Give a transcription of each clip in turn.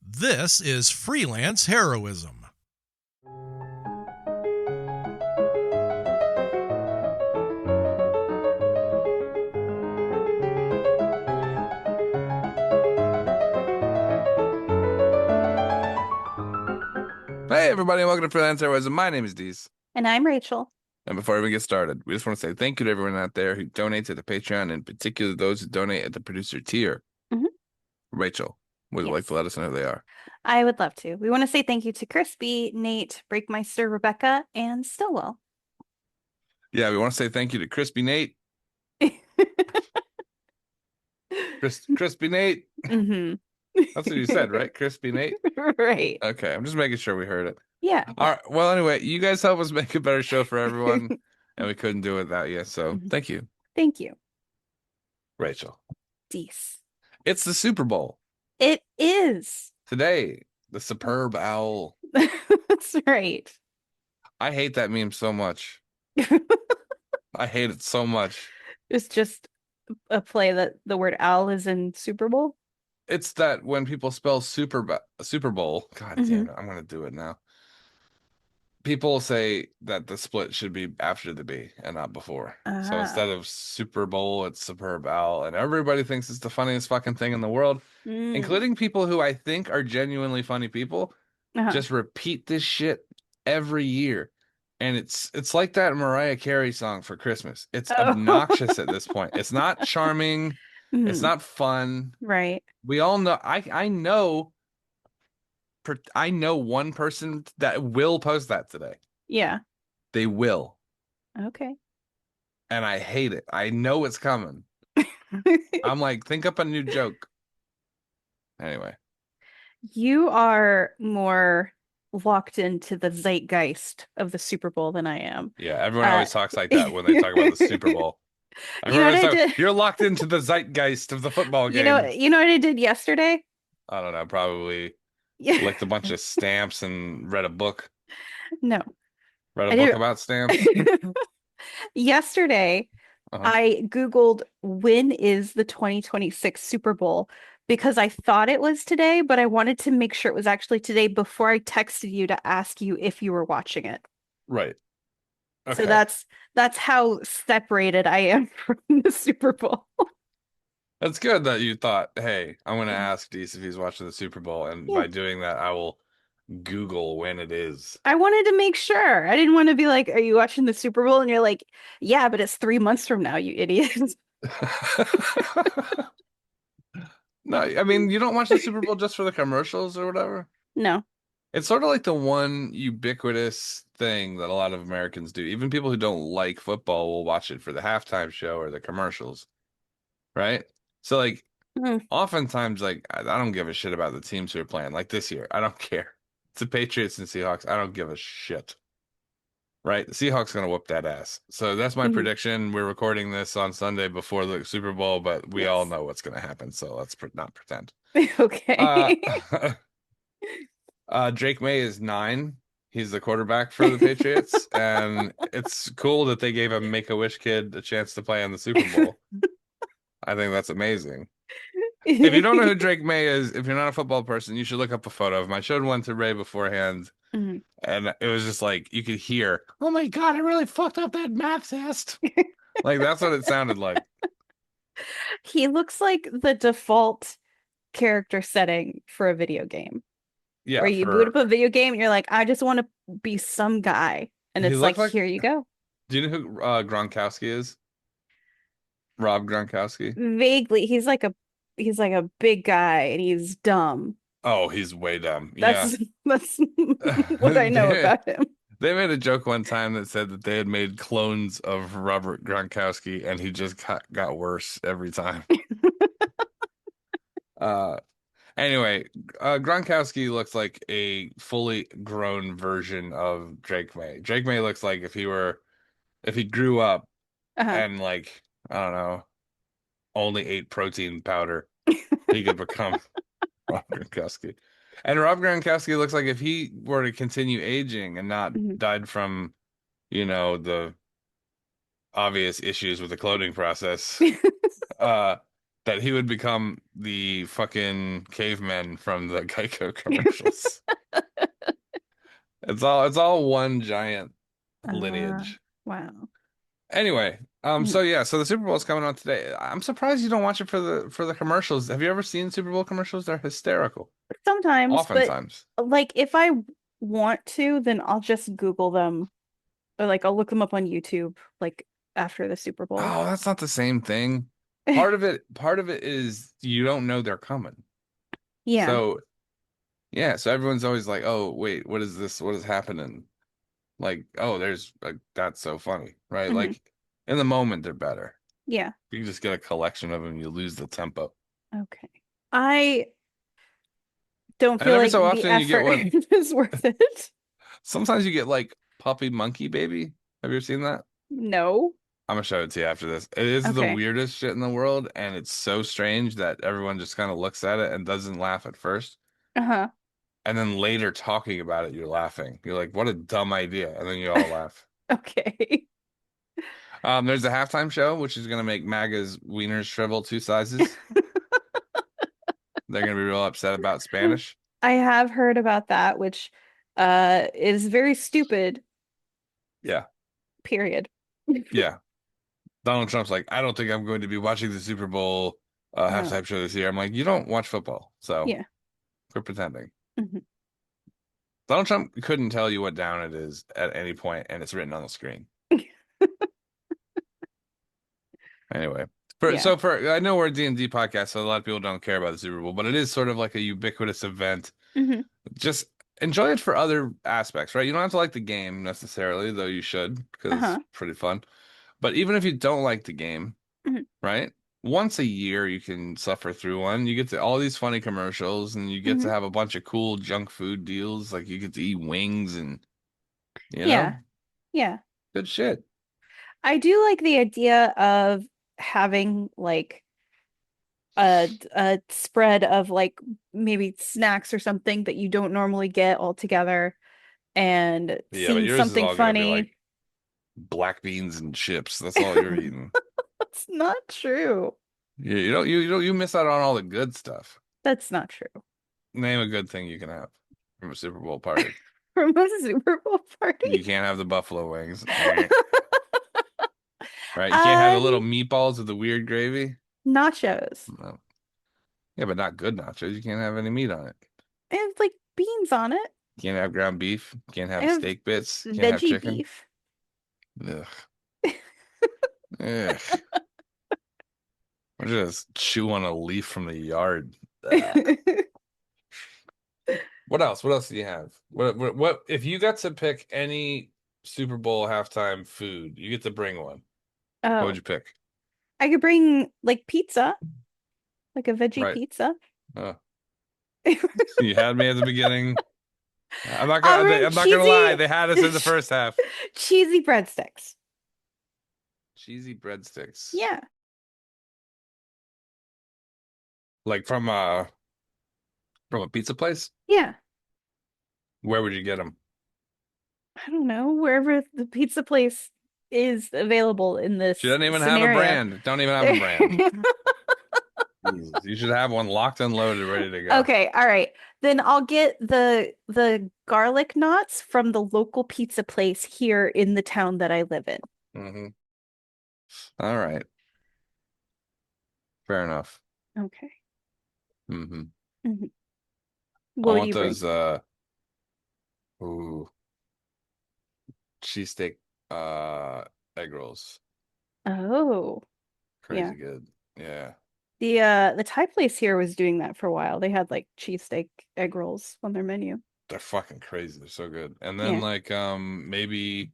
This is Freelance Heroism. Hey everybody, and welcome to Freelance Heroism. My name is Deez. And I'm Rachel. And before we get started, we just want to say thank you to everyone out there who donates at the Patreon, in particular those who donate at the producer tier. Hmm. Rachel, would you like Yes, to let us know who they are? I would love to. We want to say thank you to Crispy, Nate, Breakmeister, Rebecca, and Stillwell. Yeah, we want to say thank you to Crispy Nate. Crispy Nate. Hmm. That's what you said, right? Crispy Nate? Right. Okay, I'm just making sure we heard it. Yeah. All right. Well, anyway, you guys help us make a better show for everyone, and we couldn't do it without you. So Mhm. thank you, Thank you, Rachel. Dees. It's the Super Bowl. It is. Today, the superb owl. That's right. I hate that meme so much. I hate it so much. It's just a play that the word owl is in Super Bowl. It's that when people spell Super Bowl, God Hmm. damn it, I'm gonna do it now. People say that the split should be after the B and not before. So Ah. instead of Super Bowl, it's Superb Owl, and everybody thinks it's the funniest fucking thing in the world, Mm. including people who I think are genuinely funny people. Uh-huh. Just repeat this shit every year. And it's like that Mariah Carey song for Christmas. It's Oh. obnoxious at this point. It's not charming. It's Mhm. not fun. Right. We all know I know one person that will post that today. Yeah. They will. Okay. And I hate it. I know it's coming. I'm like, think up a new joke. Anyway. You are more locked into the zeitgeist of the Super Bowl than I am. Yeah, everyone Uh, always talks like that when they talk about the Super you Bowl. know Everyone what always I talk, did? you're locked into the zeitgeist of the football You know, game. you know what I did yesterday? I don't know, probably Yeah. licked a bunch of stamps and read a book. No, Read a I book did. about stamps. Yesterday, Uh-huh. I Googled when is the 2026 Super Bowl because I thought it was today, but I wanted to make sure it was actually today before I texted you to ask you if you were watching it. Right. So Okay. that's how separated I am from the Super Bowl. That's good that you thought, hey, I'm going to ask Deese if he's watching the Super Bowl. And Yeah. by doing that, I will Google when it is. I wanted to make sure. I didn't want to be like, "Are you watching the Super Bowl?" And you're like, "Yeah, but it's 3 months from now, you idiot." No, I mean, you don't watch the Super Bowl just for the commercials or whatever. No. It's sort of like the one ubiquitous thing that a lot of Americans do. Even people who don't like football will watch it for the halftime show or the commercials, right? So like Mm. oftentimes like I don't give a shit about the teams who are playing. Like this year, I don't care. It's the Patriots and Seahawks. I don't give a shit. Right? The Seahawks gonna whoop that ass. So that's my Mhm. prediction. We're recording this on Sunday before the Super Bowl, but we all Yes. know what's gonna happen. So let's not pretend. Uh, Okay. Drake May is 9. He's the quarterback for the Patriots, and it's cool that they gave a Make-A-Wish kid a chance to play in the Super Bowl. I think that's amazing. If you don't know who Drake May is, if you're not a football person, you should look up a photo of him. I showed one to Ray beforehand, Mhm. and it was just like you could hear, "Oh my God, I really fucked up that math test." Like that's what it sounded like. He looks like the default character setting for a video game, where Yeah, you boot up for a video game and you're like, I just want to be some guy. And he it's like, looked like. here you go. Do you know who Gronkowski is? Rob Gronkowski. Vaguely, he's like a big guy and he's dumb. Oh, he's way dumb. Yeah. That's what I know They, about him. they made a joke one time that said that they had made clones of Robert Gronkowski and he just got worse every time. Uh, anyway, Gronkowski looks like a fully grown version of Drake May. Drake May looks like if he grew up Uh-huh. and like, I don't know, only ate protein powder, he could become Rob Gronkowski. And Rob Gronkowski looks like if he were to continue aging and not Mhm. died from, the obvious issues with the cloning process, uh, that he would become the fucking caveman from the Geico commercials. It's all one giant Uh, lineage. wow. Anyway, Mhm. so the Super Bowl is coming on today. I'm surprised you don't watch it for the commercials. Have you ever seen Super Bowl commercials? They're hysterical. Sometimes, but Oftentimes. like if I want to, then I'll just Google them or like I'll look them up on YouTube like after the Super Bowl. Oh, that's not the same thing. Part of it is you don't know they're coming. Yeah. So yeah, so everyone's always like, "Oh, wait, what is this? What is happening?" Like, "Oh, there's like that's so funny," right? Hmm. Like in the moment they're better. Yeah. You just get a collection of them, you lose the tempo. Okay. I don't And feel every like so the often you get effort one. is worth it. Sometimes you get like Puppy Monkey Baby. Have you ever seen that? No. I'm gonna show it to you after this. It is the Okay. weirdest shit in the world, and it's so strange that everyone just kind of looks at it and doesn't laugh at first. Uh-huh. And then later talking about it, you're laughing. You're like, what a dumb idea. And then you all laugh. Okay. There's a halftime show, which is gonna make MAGA's wieners shrivel 2 sizes. They're gonna be real upset about Spanish. I have heard about that, which is very stupid, Yeah. period. Yeah. Donald Trump's like, I don't think I'm going to be watching the Super Bowl Oh, halftime show this year. I'm like, you don't watch football, so yeah. quit pretending. Mhm. Donald Trump couldn't tell you what down it is at any point, and it's written on the screen. Anyway, Yeah. I know we're a D&D podcast, so a lot of people don't care about the Super Bowl, but it is sort of like a ubiquitous event. Hmm. Just enjoy it for other aspects, right? You don't have to like the game necessarily, though you should, because it's Uh-huh. pretty fun. But even if you don't like the game, Hmm. right? Once a year you can suffer through one. You get to all these funny commercials and you get Hmm. to have a bunch of cool junk food deals. Like you get to eat wings and you Yeah. know, Yeah. good shit. I do like the idea of having like a spread of like maybe snacks or something that you don't normally get all together and Yeah, but seeing yours is something all gonna be like funny. black beans and chips. That's all you're eating. That's not true. You miss out on all the good stuff. That's not true. Name a good thing you can have from a Super Bowl party. From a Super Bowl You party. can't have the buffalo wings. Eh. Right? You can't have the little Um, meatballs with the weird gravy. Nachos. No. Yeah, but not good nachos. You can't have any meat on it. I have like beans on it. Can't have ground beef. Can't I have have steak bits. Can't have veggie chicken. beef. Ugh. Ugh. I just chew on a leaf from the yard. Ugh. What else? What else do you have? What if you got to pick any Super Bowl halftime food, you get to bring one. What would Oh, you pick? I could bring like pizza, like a veggie Right. pizza. Oh, you had me at the beginning. I'll bring I'm not gonna lie. cheesy, They had us in the first half. cheesy breadsticks. Cheesy breadsticks. Yeah. Like from a pizza place? Yeah. Where would you get them? I don't know, wherever the pizza place is available in She this doesn't even have a scenario. brand. Don't even have a brand. Jesus. You should have one locked and loaded, ready to go. Okay, all right. Then I'll get the garlic knots from the local pizza place here in the town that I live in. Hmm. All right. Fair enough. Okay. Hmm. Mhm. I What would want you bring? those ooh, cheesesteak egg rolls. Oh, yeah. Crazy good. Yeah. The Thai place here was doing that for a while. They had like cheesesteak egg rolls on their menu. They're fucking crazy. They're so good. And then Yeah. like maybe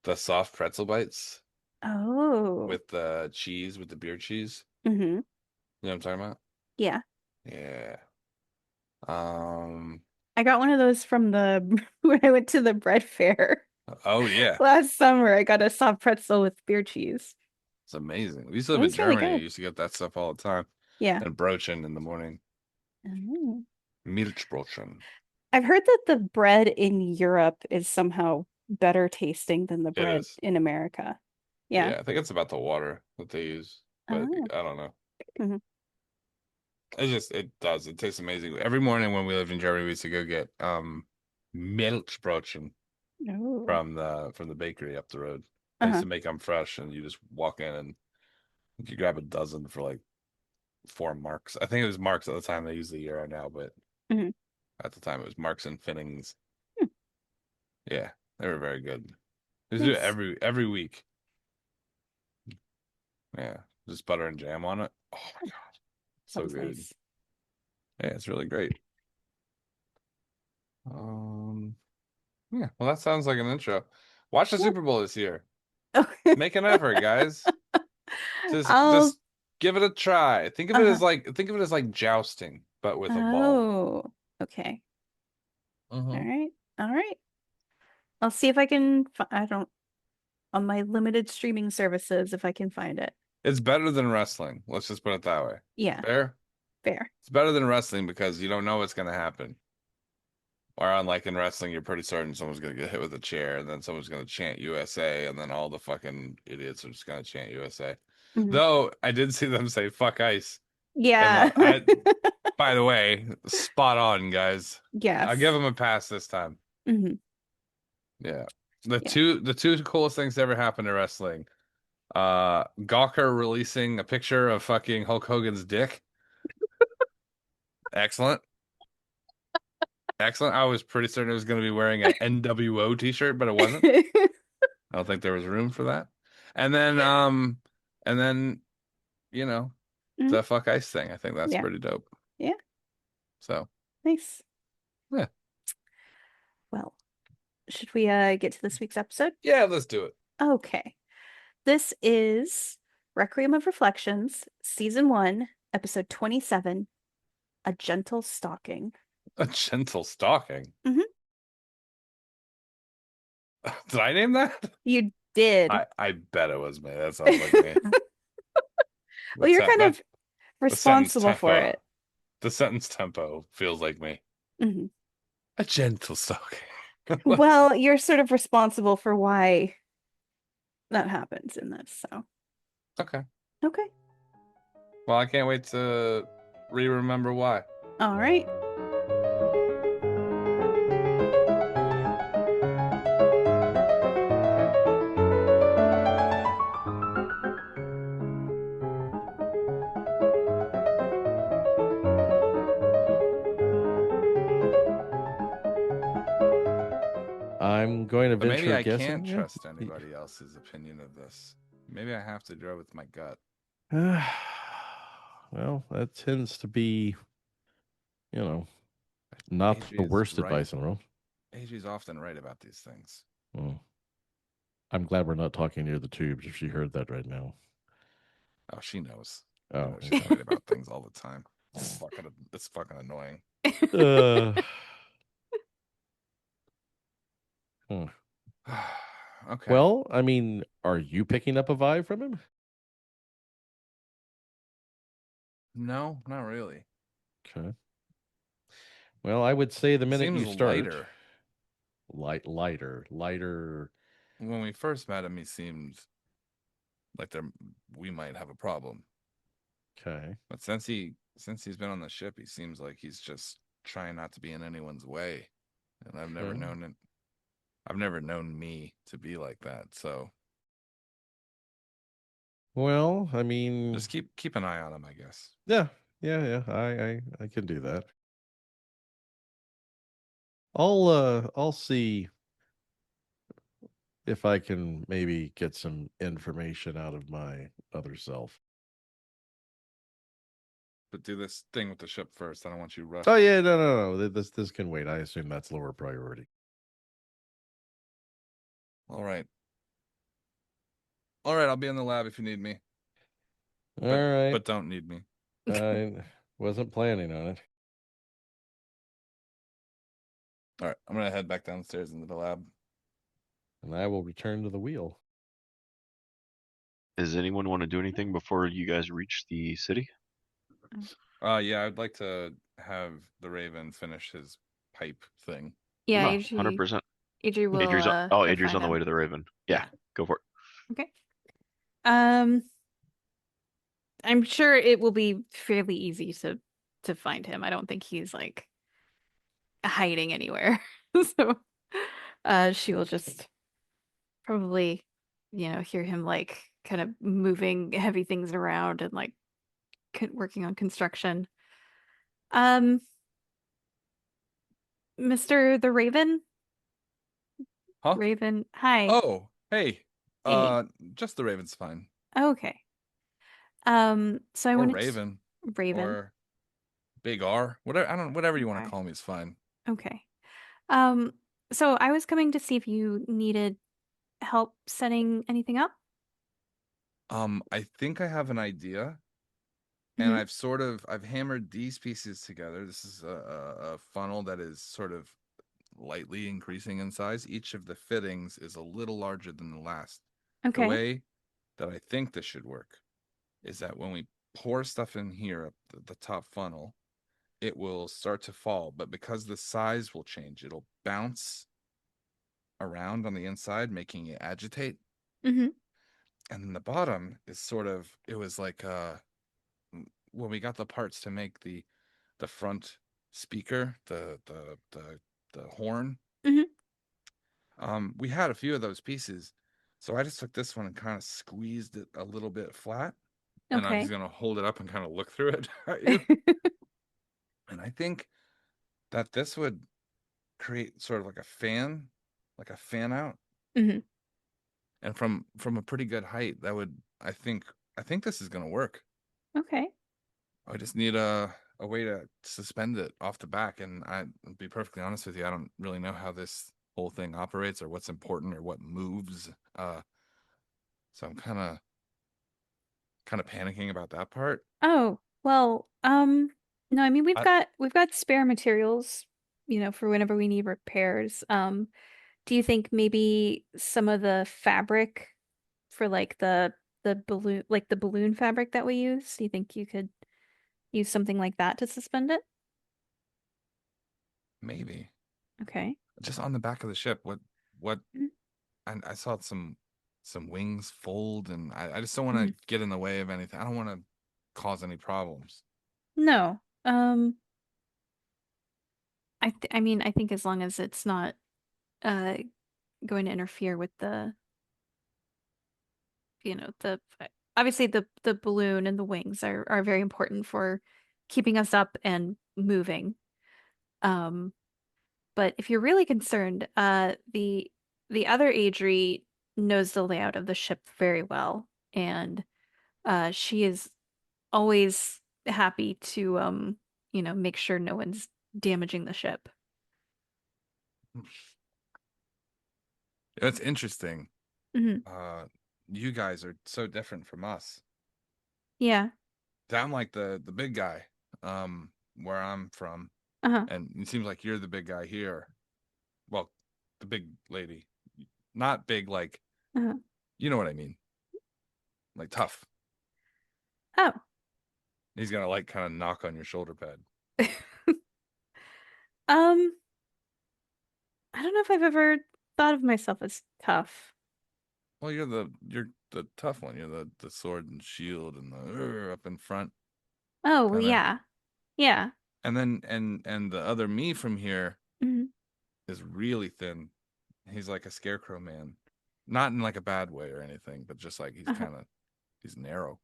the soft pretzel bites Oh. with the cheese, with the beer cheese. Mm-hmm. You know what I'm talking about? Yeah. Yeah. Um, I got one of those from the when I went to the bread fair oh yeah. last summer. I got a soft pretzel with beer cheese. It's amazing. We used to It live in was really Germany. I good. used to get that stuff all the time. Yeah. And brochen in the morning. Oh. Milchbrochen. I've heard that the bread in Europe is somehow better tasting than the It bread is. in America. Yeah. Yeah, I think it's about the water that they use, but Oh. I don't know. Mhm. It does. It tastes amazing. Every morning when we lived in Germany, we used to go get Milchbrötchen Oh. from the bakery up the road. They used Uh-huh. to make them fresh, and you just walk in and you grab a dozen for like 4 marks. I think it was marks at the time. They use the euro now, but Mhm. at the time it was marks and finnings. Hmm. Yeah, they were very good. They do it Nice. every week. Yeah, just butter and jam on it. Oh my god, so Sounds good. nice. Yeah, it's really great. Yeah, well, that sounds like an intro. Watch the Yep. Super Bowl this year. Okay. Make an effort, guys. Just I'll give it a try. Think of uh-huh. it as like jousting, but with a ball. Oh, okay. Mm-hmm. All right. All right. I'll see if I can I don't on my limited streaming services if I can find it. It's better than wrestling. Let's just put it that way. Yeah, Fair? fair. It's better than wrestling because you don't know what's going to happen. Or unlike in wrestling, you're pretty certain someone's going to get hit with a chair and then someone's going to chant USA and then all the fucking idiots are just going to chant USA. Mhm. Though I did see them say fuck ice. Yeah. By the way, spot on, guys. Yes. I'll give them a pass this time. Mhm. Yeah. Yeah. The two coolest things to ever happen to wrestling. Gawker releasing a picture of fucking Hulk Hogan's dick. Excellent. Excellent. I was pretty certain it was going to be wearing an NWO t-shirt, but it wasn't. I don't think there was room for that. And then you know, Mhm. the fuck ice thing. I think that's Yeah. pretty dope. Yeah. So, Nice. yeah. Well, should we get to this week's episode? Yeah, let's do it. Okay. This is Requiem of Reflections, Season 1, Episode 27, A Gentle Stalking. A gentle stalking. Mhm. Did I name that? You did. I bet it was me. That sounds like me. Well, you're kind of the responsible for it. The sentence tempo feels like me. Mhm. A gentle stalking. Well, you're sort of responsible for why that happens in this, so. Okay. Okay. Well, I can't wait to remember why. All right. I'm going to But venture maybe I guessing. can't yeah. trust anybody else's opinion of this. Maybe I have to go with my gut. Well, that tends to be, not AJ the is worst right. advice in the world. AJ's often right about these things. I'm glad we're not talking near the tubes if she heard that right now. Oh, she knows. Oh, She's right about things all the time. It's fucking annoying. Okay. Well, I mean, are you picking up a vibe from him? No, not really. Okay. Well, I would say the minute Seems you start, lighter. lighter. When we first met him, he seemed like we might have a problem. Okay. But since he's been on the ship, he seems like he's just trying not to be in anyone's way. And I've never known it. I've never known me to be like that. So, well, I mean, just keep an eye on him, I guess. Yeah. I can do that. I'll see if I can maybe get some information out of my other self. But do this thing with the ship first. I don't want you rushed. Oh yeah, no. This can wait. I assume that's lower priority. All right. I'll be in the lab if you need me. All right. But don't need me. I wasn't planning on it. All right. I'm going to head back downstairs into the lab. And I will return to the wheel. Does anyone want to do anything before you guys reach the city? Yeah, I'd like to have the Raven finish his pipe thing. Yeah, 100%. Adrie will. Adrie's on the way to the Raven. Yeah, go for it. Okay. I'm sure it will be fairly easy to to find him. I don't think he's like hiding anywhere. So she will just probably, hear him like kind of moving heavy things around and like working on construction. Um, Mr. the Raven? Huh? Raven, hi. Oh, hey. Hey. Just the Raven's fine. Okay. So I Or wanted Raven. Raven. Or Big R. Whatever you want to Okay. call me is fine. Okay. Um, so I was coming to see if you needed help setting anything up. I think I have an idea. And Mhm. I've hammered these pieces together. This is a funnel that is sort of lightly increasing in size. Each of the fittings is a little larger than the last. The Okay. way that I think this should work is that when we pour stuff in here up the top funnel, it will start to fall. But because the size will change, it'll bounce around on the inside, making it agitate. Mm-hmm. And then the bottom is it was like when we got the parts to make the front speaker, the horn. Mm-hmm. We had a few of those pieces, so I just took this one and kind of squeezed it a little bit flat, and I'm Okay. just gonna hold it up and kind of look through it at you. And I think that this would create sort of like a fan out, Mm-hmm. and from a pretty good height, that would I think this is gonna work. Okay. I just need a way to suspend it off the back, and I'll be perfectly honest with you, I don't really know how this whole thing operates or what's important or what moves. So I'm kind of panicking about that part. Oh, well, no, I mean I, we've got spare materials, for whenever we need repairs. Do you think maybe some of the fabric for like the balloon fabric that we use, do you think you could use something like that to suspend it? maybe Okay. just on the back of the ship. What Mhm. I saw some wings fold, and I just don't want Mhm. to get in the way of anything. I don't want to cause any problems. No. I mean, I think as long as it's not uh going to interfere with the obviously the balloon and the wings are very important for keeping us up and moving. Um, but if you're really concerned, the other Adrie knows the layout of the ship very well, and she is always happy to make sure no one's damaging the ship. It's interesting. Hmm. You guys are so different from us. Yeah. I'm like the big guy, where I'm from, Uh-huh. and it seems like you're the big guy here. Well, the big lady, not big like, Uh-huh. you know what I mean, like tough. Oh. He's gonna like kind of knock on your shoulder pad. Um, I don't know if I've ever thought of myself as tough. Well, you're the tough one. You're the sword and shield and the up in front Oh, well, kind of. yeah. Yeah. And then and the other me from here Mhm. is really thin. He's like a scarecrow man, not in like a bad way or anything, but just like Uh-huh. he's narrow.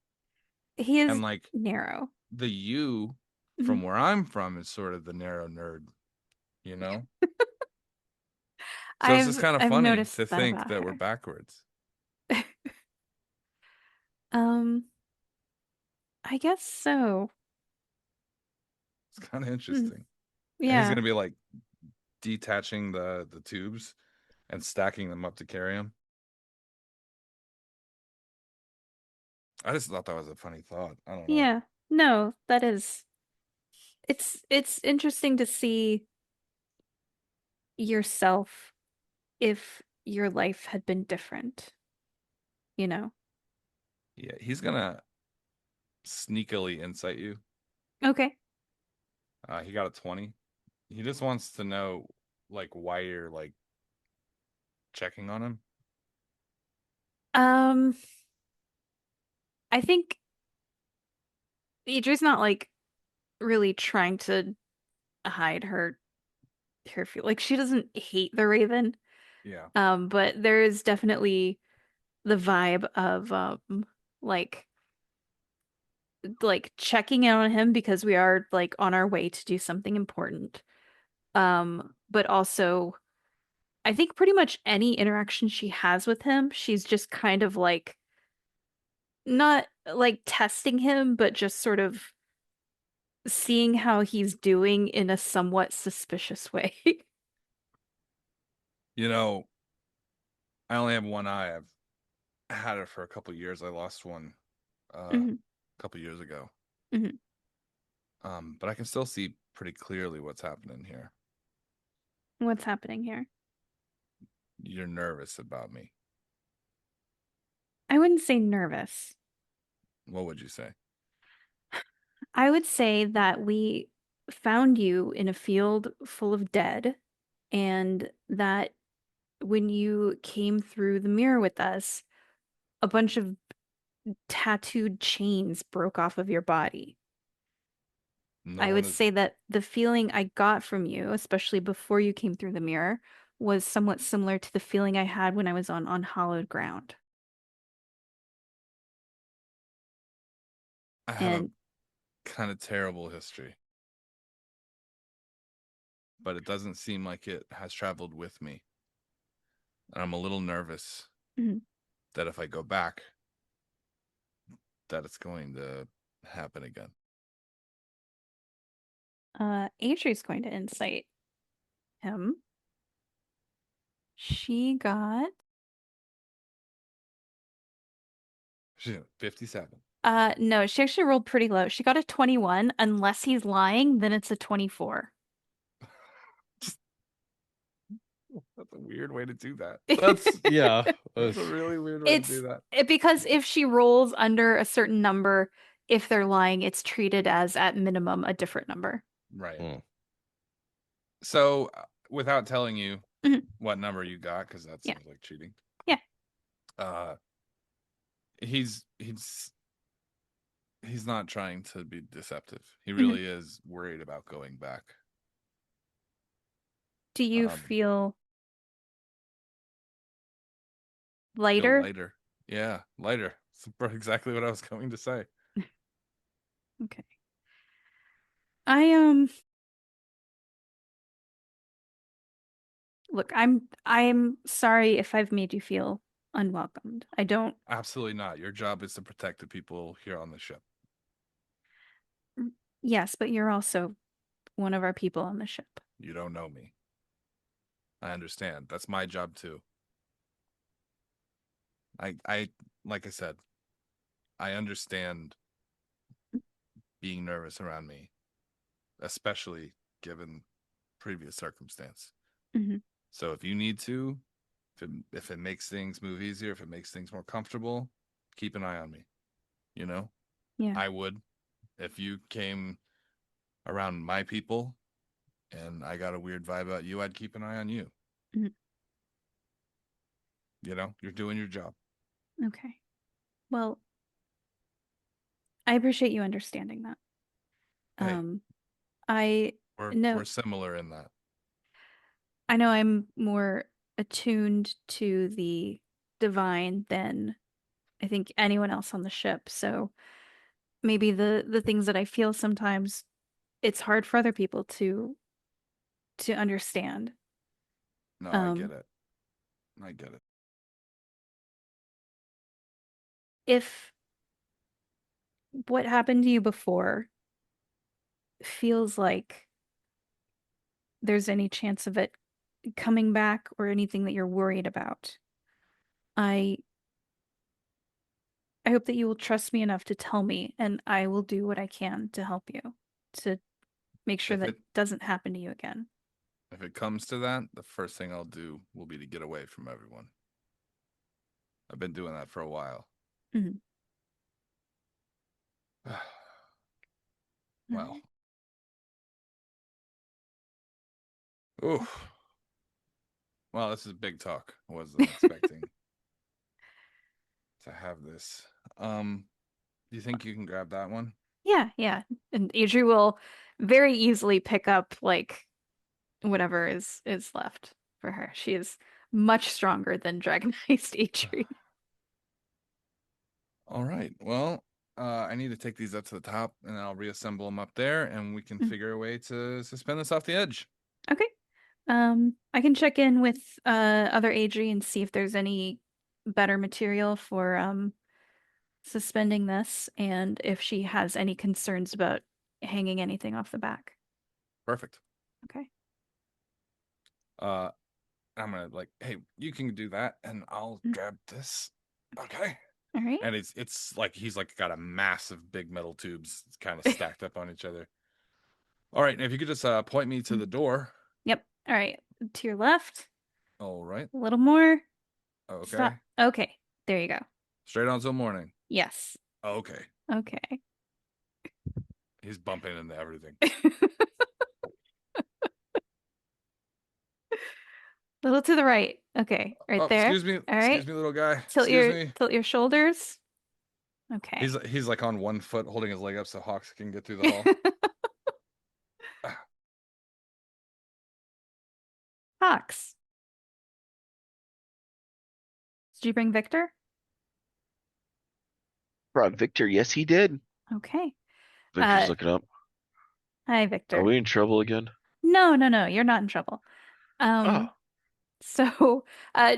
He is And like narrow. the you Mhm. from where I'm from is sort of the narrow nerd, you know? So it's just kind of I've funny noticed to that think about that we're her. backwards. Um, I guess so. It's kind of Hmm. interesting. And he's Yeah. gonna be like detaching the tubes and stacking them up to carry them. I just thought that was a funny thought. I don't know. Yeah. No, that is it's interesting to see yourself if your life had been different, you know? Yeah, he's gonna sneakily insight you. Okay. He got a 20. He just wants to know like why you're like checking on him. Um, I think Idri's not like really trying to hide her feel. Like she doesn't hate the Raven. Yeah. But there is definitely the vibe of like checking in on him because we are like on our way to do something important. But also I think pretty much any interaction she has with him, she's just kind of like not like testing him, but just sort of seeing how he's doing in a somewhat suspicious way. You know, I only have one eye. I've had it for a couple years. I lost one a Mhm, couple years ago. mhm. But I can still see pretty clearly what's happening here. What's happening here? You're nervous about me. I wouldn't say nervous. What would you say? I would say that we found you in a field full of dead, and that when you came through the mirror with us, a bunch of tattooed chains broke off of your body. No I one would is. say that the feeling I got from you, especially before you came through the mirror, was somewhat similar to the feeling I had when I was on unhallowed ground. I have a And kind of terrible history, but it doesn't seem like it has traveled with me. And I'm a little nervous Mhm. that if I go back, that it's going to happen again. Adrie's going to insight him. She got 57. no, she actually rolled pretty low. She got a 21. Unless he's lying, then it's a 24. That's a weird way to do that. That's yeah. That's a really weird way to do that. Because if she rolls under a certain number, if they're lying, it's treated as at minimum a different number. Right. Mm. So, without telling you Mhm. what number you got, because that Yeah. sounds like cheating. Yeah. He's not trying to be deceptive. He Mhm. really is worried about going back. Do you Um, feel Feel lighter? lighter. Yeah, lighter. That's exactly what I was going to say. Okay. I look, I'm sorry if I've made you feel unwelcomed. I don't. Absolutely not. Your job is to protect the people here on the ship. Yes, but you're also one of our people on the ship. You don't know me. I understand. That's my job too. I like I said, I understand being nervous around me, especially given previous circumstance. Mhm. So if you need to, if it makes things move easier, if it makes things more comfortable, keep an eye on me. You know, Yeah. I would if you came around my people and I got a weird vibe about you, I'd keep an eye on you. Mhm. You know, you're doing your job. Okay. Well, I appreciate you understanding that. Hey, I know we're similar in that. I know I'm more attuned to the divine than I think anyone else on the ship. So maybe the things that I feel sometimes it's hard for other people to understand. No, I get Um, it. I get it. if what happened to you before feels like there's any chance of it coming back or anything that you're worried about, I I hope that you will trust me enough to tell me, and I will do what I can to help you to make sure If that it doesn't happen to you again. if it comes to that, the first thing I'll do will be to get away from everyone. I've been doing that for a while. Mhm. Well. Oof. Well, this is big talk. I wasn't expecting to have this. Do you think you can grab that one? Yeah, yeah. And Adri will very easily pick up like whatever is left for her. She is much stronger than Dragonized Adri. All right. Well, I need to take these up to the top, and I'll reassemble them up there, and we can figure a way to suspend this off the edge. Okay. I can check in with other Adri and see if there's any better material for suspending this and if she has any concerns about hanging anything off the back. Perfect. Okay. I'm gonna like, hey, you can do that, and I'll grab this. Okay. All right. And it's like he's like got a massive big metal tubes kind of stacked up on each other. All right, and if you could just point me to the door. Yep. All right. To your left. All right. A little more. Okay. Stop. Okay. There you go. Straight on till morning. Yes. Okay. Okay. He's bumping into everything. Little to the right. Okay. Right there. Excuse me. All right. Excuse me, little guy. Tilt Excuse me. tilt your shoulders. Okay. He's like on one foot holding his leg up so Hawks can get through the hall. Hawks. Did you bring Victor? Brought Victor. Yes, he did. Okay. Victor's looking up. Hi, Victor. Are we in trouble again? No, no, no. You're not in trouble. Oh, So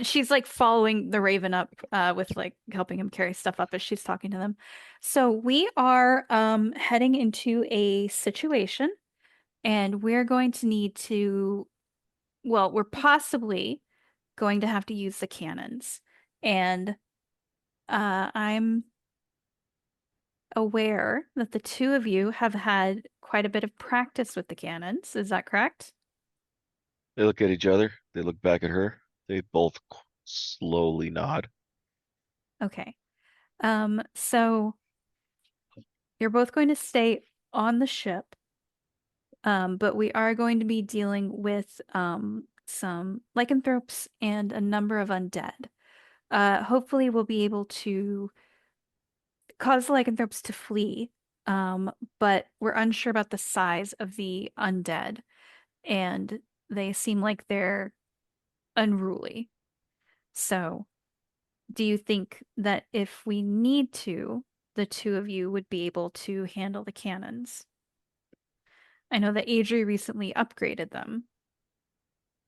she's like following the Raven up with like helping him carry stuff up as she's talking to them. So we are heading into a situation and we're going to need to, well, we're possibly going to have to use the cannons. And I'm aware that the two of you have had quite a bit of practice with the cannons. Is that correct? they look at each other. They look back at her. They both slowly nod. Okay. So you're both going to stay on the ship. But we are going to be dealing with some lycanthropes and a number of undead. Hopefully we'll be able to cause the lycanthropes to flee. But we're unsure about the size of the undead, and they seem like they're unruly. So, do you think that if we need to, the two of you would be able to handle the cannons? I know that Adri recently upgraded them.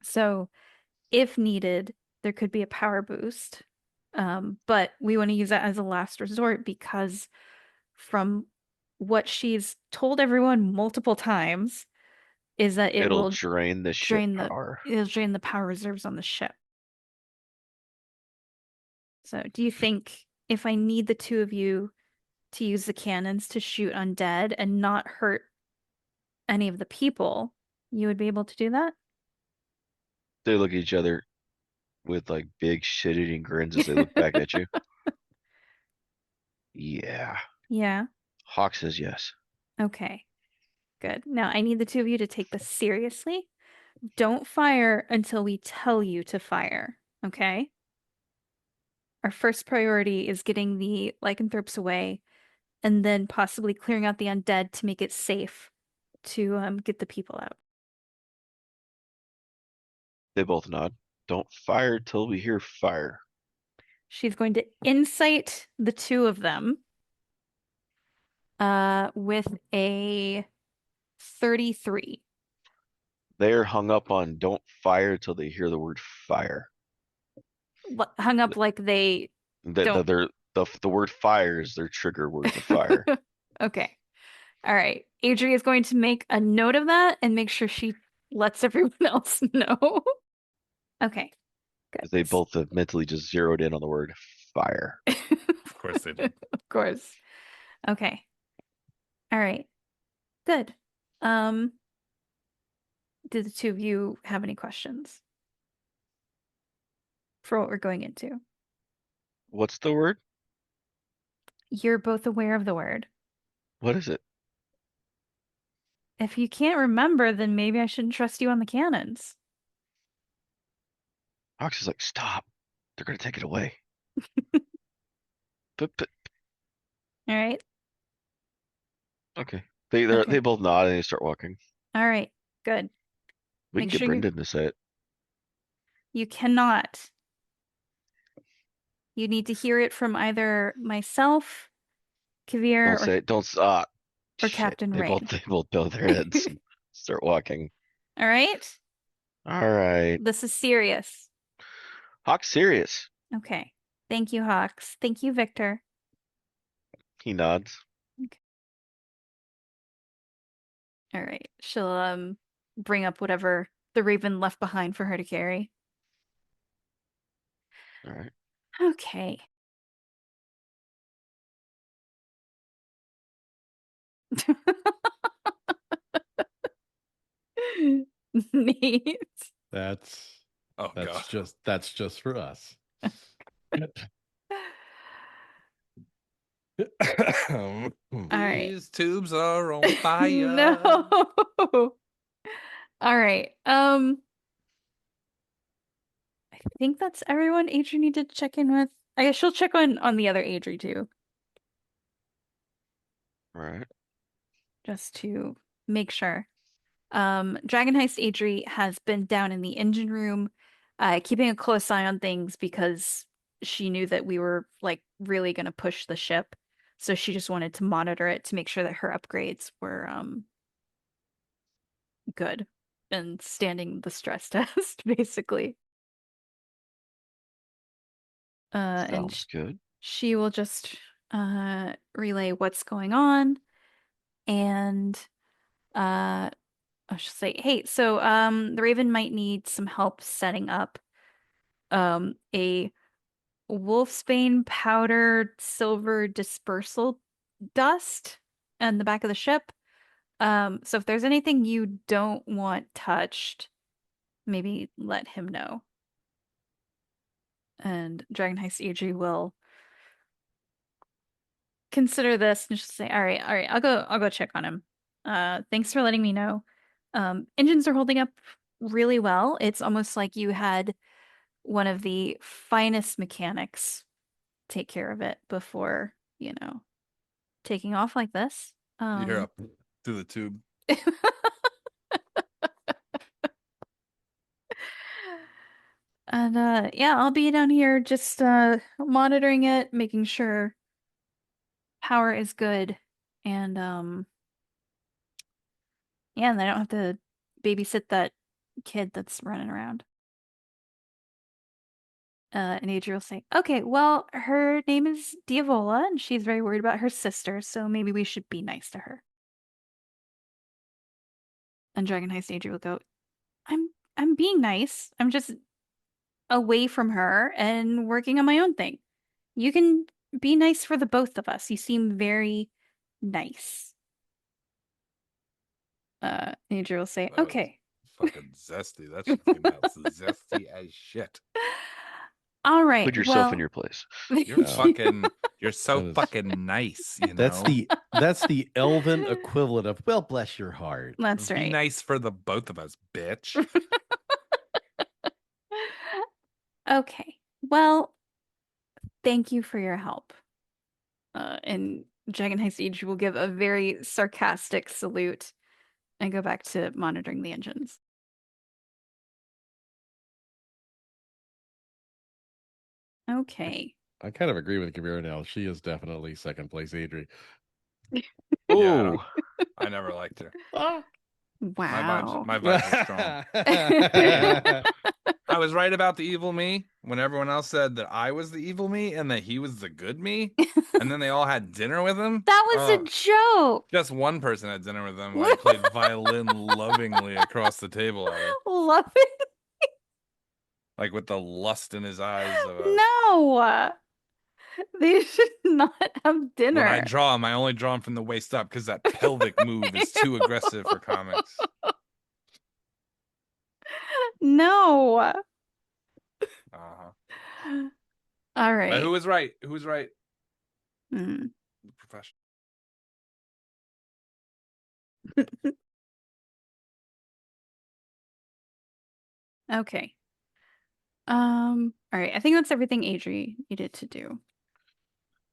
So, if needed, there could be a power boost. But we want to use that as a last resort because from what she's told everyone multiple times is that it It'll will drain the ship power. it'll drain the power reserves on the ship. So do you think if I need the two of you to use the cannons to shoot undead and not hurt any of the people, you would be able to do that? They look at each other with like big shit-eating grins as they look back at you. Yeah. Yeah. Hawk says yes. Okay. Good. Now I need the two of you to take this seriously. Don't fire until we tell you to fire, okay? Our first priority is getting the lycanthropes away and then possibly clearing out the undead to make it safe to get the people out. They both nod. Don't fire till we hear fire. She's going to insight the two of them with a 33. They're hung up on don't fire till they hear the word fire. Hung up like they don't. The word fire is their trigger word to fire. Okay. All right. Adri is going to make a note of that and make sure she lets everyone else know. Okay. Good. They both have mentally just zeroed in on the word fire. Of course they did. Of course. Okay. All right. Good. Do the two of you have any questions for what we're going into? What's the word? You're both aware of the word. What is it? If you can't remember, then maybe I shouldn't trust you on the cannons. Hawks is like, stop. They're gonna take it away. But All right. Okay. Okay. They both nod and they start walking. All right, good. We can Make get sure Brendan to say it. you cannot. You need to hear it from either myself, Kaeviir, Don't say it. Don't stop. or Shit. Captain Rayne. They both bow their heads and start walking. All right? All right. This is serious. Hawk's serious. Okay. Thank you, Hawks. Thank you, Victor. He nods. All right. She'll bring up whatever the raven left behind for her to carry. All right. Okay. Neat. That's Oh god. that's just for us. All right. These tubes are on fire. No. All right. I think that's everyone Adrie needed to check in with. I guess she'll check on the other Adrie too, All right. just to make sure. Dragon Heist Adrie has been down in the engine room, keeping a close eye on things because she knew that we were like really gonna push the ship. So she just wanted to monitor it to make sure that her upgrades were good and standing the stress test, basically. And Sounds good. she will just relay what's going on, and I should say, hey, so the Raven might need some help setting up a wolfsbane powdered silver dispersal dust on the back of the ship. So if there's anything you don't want touched, maybe let him know. And Dragon Heist Adrie will consider this and just say, all right, I'll go check on him. Thanks for letting me know. Engines are holding up really well. It's almost like you had one of the finest mechanics take care of it before, taking off like this. You hear up through the tube. And yeah, I'll be down here just monitoring it, making sure power is good, and yeah, and I don't have to babysit that kid that's running around. And Adriel will say, okay, well, her name is Diavola, and she's very worried about her sister, so maybe we should be nice to her. And Dragon Heist Adriel will go, I'm being nice. I'm just away from her and working on my own thing. You can be nice for the both of us. You seem very nice. Adriel will say, That was okay. Fucking zesty. That shit came out zesty as shit. All right. Put yourself in well, your place. You're so That is- fucking nice, you know. That's the elven equivalent of well, bless your heart. That's Be right. nice for the both of us, bitch. Okay. Well, thank you for your help. And Dragon Heist Siege will give a very sarcastic salute and go back to monitoring the engines. Okay. I kind of agree with Kaeviir now. She is definitely second place Adrie. Ooh. I never liked her. Wow. My vibes are strong. I was right about the evil me when everyone else said that I was the evil me and that he was the good me. And then they all had dinner with him. That was a joke. Just one person had dinner with him while he played violin lovingly across the table at her. Love it. Like with the lust in his eyes. No. They should not have dinner. When I draw him, I only draw him from the waist up because that pelvic move is too aggressive for comics. No. Uh-huh. All right. But who was right? Who was right? Hmm. Professional. Okay. All right. I think that's everything Adrie needed to do.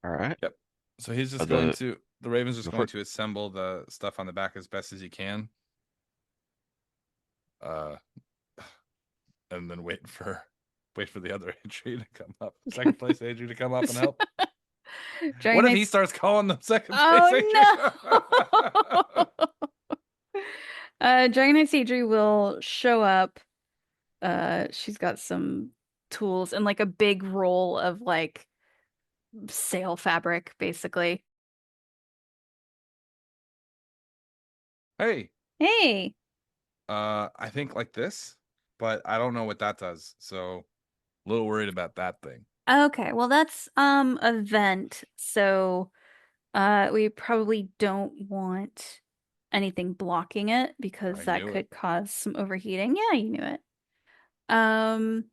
All right. Yep. So he's just Are going the- to The Raven's just Before- going to assemble the stuff on the back as best as he can. And then wait for the other Adrie to come up. Second place Adrie to come up and help. Dragon What if he Knight's- starts calling them second place Adrie? Oh no! Dragon Knight's Adrie will show up. She's got some tools and like a big roll of like sail fabric, basically. Hey, Hey, I think like this, but I don't know what that does. So a little worried about that thing. okay, well that's a vent, so we probably don't want anything blocking it because I that knew could it. cause some overheating. Yeah, you knew it. Um,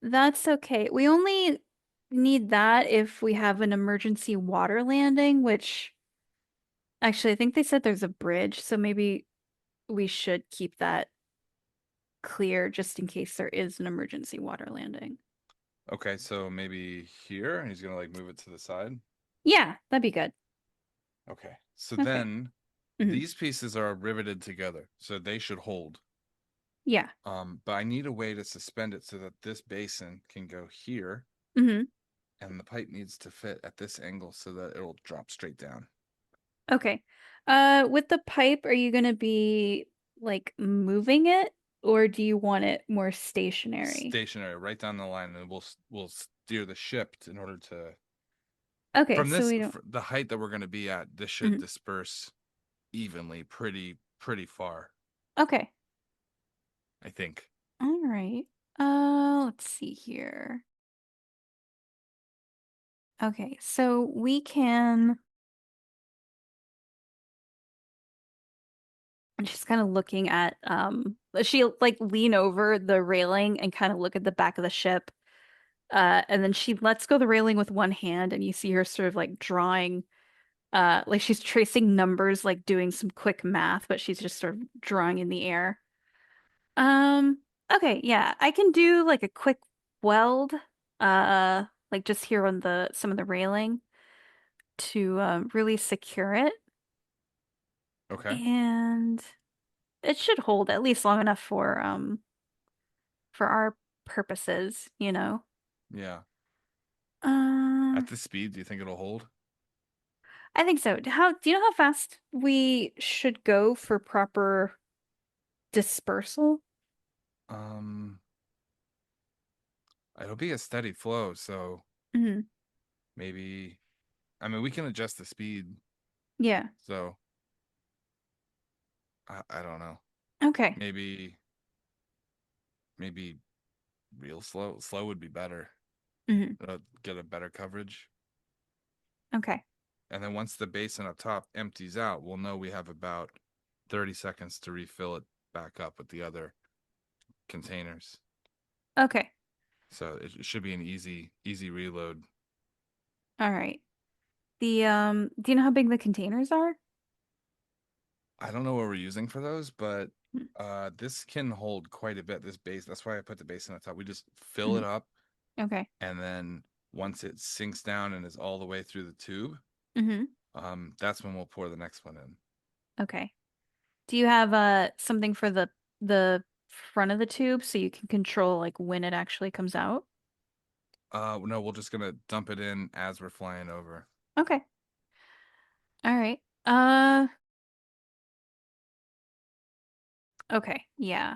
that's okay. We only need that if we have an emergency water landing, which actually I think they said there's a bridge, so maybe we should keep that clear just in case there is an emergency water landing. Okay, so maybe here, and he's gonna like move it to the side. Yeah, that'd be good. Okay, so Okay. then Mhm. these pieces are riveted together, so they should hold. Yeah. But I need a way to suspend it so that this basin can go here, hmm and the pipe needs to fit at this angle so that it'll drop straight down. Okay. With the pipe, are you gonna be like moving it, or do you want it more stationary? Stationary, right down the line, and we'll steer the ship in order to Okay, from so this we don't. the height that we're going to be at. This should Mhm. disperse evenly, pretty far. Okay. I think. All right. Let's see here. Okay, so we can. And she's kind of looking at she like lean over the railing and kind of look at the back of the ship. And then she lets go the railing with one hand and you see her sort of like drawing like she's tracing numbers, like doing some quick math, but she's just sort of drawing in the air. Um, okay, yeah, I can do like a quick weld, like just here on the some of the railing to really secure it. Okay. And it should hold at least long enough for our purposes, you know. Yeah. Uh, At this speed, do you think it'll hold? I think so. How do you know how fast we should go for proper dispersal? Um, it'll be a steady flow, so Mhm. maybe. I mean, we can adjust the speed, Yeah. so I don't know. Okay. Maybe real slow. Slow would be better. Mhm. Get a better coverage. Okay. And then once the basin up top empties out, we'll know we have about 30 seconds to refill it back up with the other containers. Okay. So it should be an easy reload. All right. The do you know how big the containers are? I don't know what we're using for those, but Hmm. this can hold quite a bit. This base, that's why I put the basin on top. We just fill it up, Okay. and then once it sinks down and is all the way through the tube, Mm-hmm. that's when we'll pour the next one in. Okay. Do you have something for the front of the tube so you can control like when it actually comes out? No, we're just gonna dump it in as we're flying over. Okay. All right. Okay. Yeah.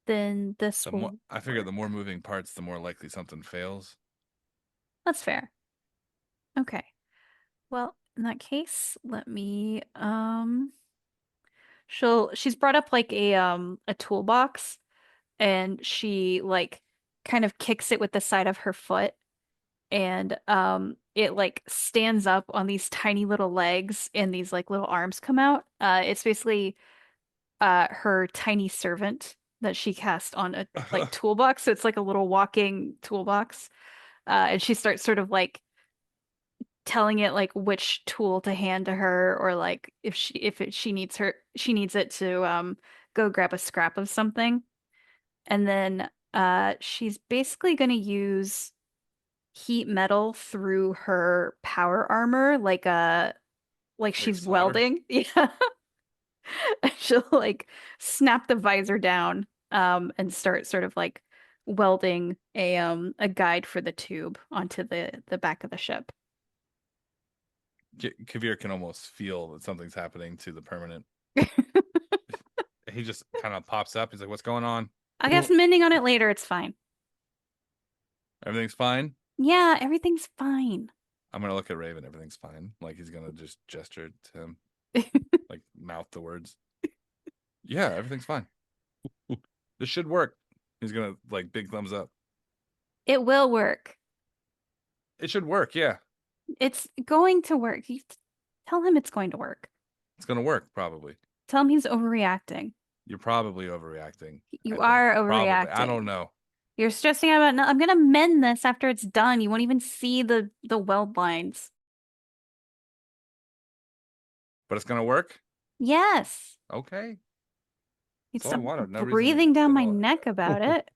Then this The will more I figure, the work. more moving parts, the more likely something fails. That's fair. Okay. Well, in that case, let me she's brought up like a toolbox and she like kind of kicks it with the side of her foot and it like stands up on these tiny little legs and these like little arms come out. It's basically her tiny servant that she cast on a like toolbox. So it's like a little walking toolbox. And she starts sort of like telling it like which tool to hand to her or like she needs it to go grab a scrap of something. And then she's basically going to use heat metal through her power armor, like she's solder? welding. Yeah. And she'll like snap the visor down, and start sort of like welding a guide for the tube onto the back of the ship. Kaeviir can almost feel that something's happening to the permanent. He just kind of pops up. He's like, "What's going on? I guess mending on it later, it's fine. Everything's fine." Yeah, everything's fine. I'm gonna look at Raven. Everything's fine. Like he's gonna just gesture to him, like mouth the words. Yeah, everything's fine. This should work. He's gonna like big thumbs up. It will work. It should work. Yeah, It's going to work. You tell him it's going to work. it's gonna work. Probably. Tell him he's overreacting. You're probably overreacting. You I are think. Probably. overreacting. I don't know. You're stressing out about, no, I'm gonna mend this after it's done. You won't even see the weld lines. But it's gonna work. Yes. Okay. You'd That's all I stop wanted. No reason to breathing down get my all- neck about it.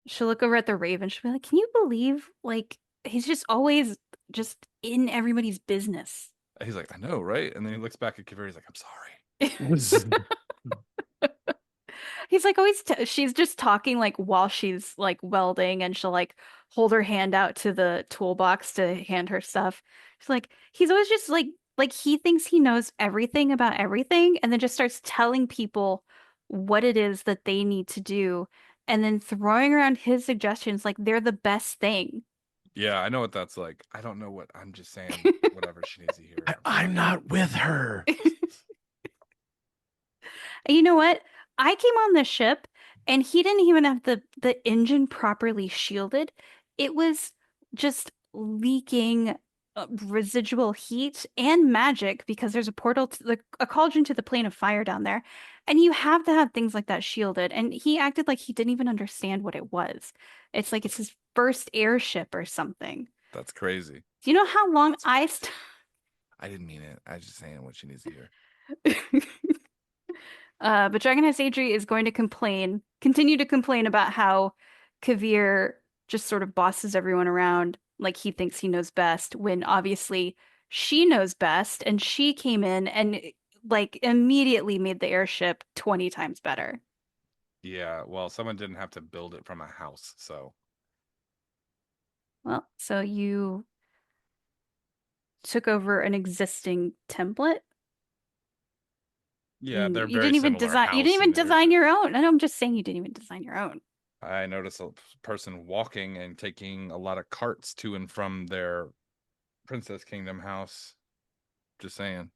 She'll look over at the Raven. She'll be like, "Can you believe, like, he's just always just in everybody's business." He's like, "I know, right?" And then he looks back at Kaeviir. He's like, "I'm sorry." He's like always she's just talking like while she's like welding, and she'll like hold her hand out to the toolbox to hand her stuff. She's like, he's always just like he thinks he knows everything about everything, and then just starts telling people what it is that they need to do, and then throwing around his suggestions like they're the best thing. Yeah, I know what that's like. I don't know what I'm just saying. Whatever she needs to hear. I'm not with her. And you know what? I came on the ship and he didn't even have the engine properly shielded. It was just leaking residual heat and magic because there's a portal to a cauldron to the plane of fire down there. And you have to have things like that shielded. And he acted like he didn't even understand what it was. It's like it's his first airship or something. That's crazy. Do you know how long I I didn't mean it. I was just saying what she needs to hear. But Dragonheist Adrie is going to continue to complain about how Kaeviir just sort of bosses everyone around like he thinks he knows best, when obviously she knows best, and she came in and like immediately made the airship 20 times better. Yeah, well, someone didn't have to build it from a house, so. Well, so you took over an existing template. Yeah, they're You very didn't even similar design. You house didn't even and design airship. your own. I know, I'm just saying you didn't even design your own. I noticed a person walking and taking a lot of carts to and from their Princess Kingdom house. Just saying.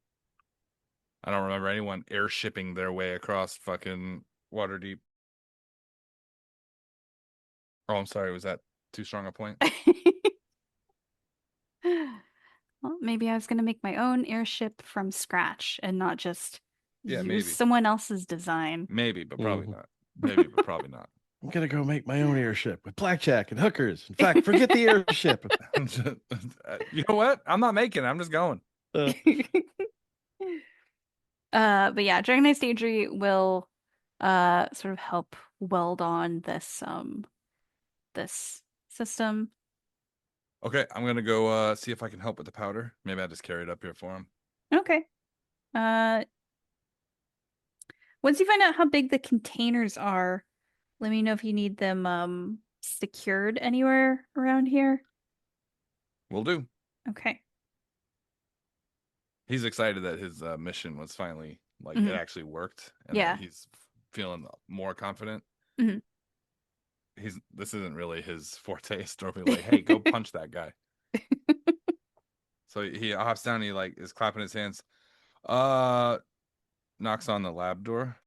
I don't remember anyone airshipping their way across fucking Waterdeep. Oh, I'm sorry. Was that too strong a point? Well, maybe I was going to make my own airship from scratch and not just Yeah, use maybe. someone else's design. Maybe, but probably Mhm. not. Maybe, but probably not. I'm gonna go make my own airship with blackjack and hookers. In fact, forget the airship. You know what? I'm not making it. I'm just going. Uh, But yeah, Dragonheist Adrie will sort of help weld on this system. Okay, I'm gonna go see if I can help with the powder. Maybe I just carry it up here for him. Okay. Once you find out how big the containers are, let me know if you need them secured anywhere around here. Will do. Okay. He's excited that his mission was finally like it Mhm. actually worked, and Yeah. that he's feeling more confident. Mhm. This isn't really his forte. Store be like, hey, go punch that guy. So he hops down. He like is clapping his hands. Knocks on the lab door.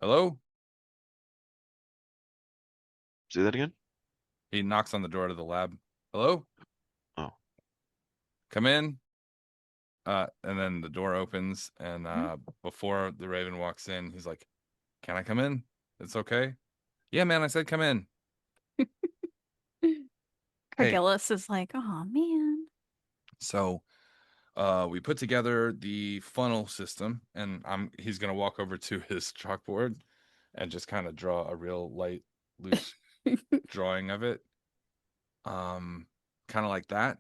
Hello. Say that again? He knocks on the door to the lab. Hello. Oh. Come in. And then the door opens, and Mhm. before the Raven walks in, he's like, "Can I come in? It's okay." Yeah, man. I said come in. Hey. Cargillus is like, oh man. So, we put together the funnel system, and he's gonna walk over to his chalkboard, and just kind of draw a real light, loose drawing of it. Kind of like that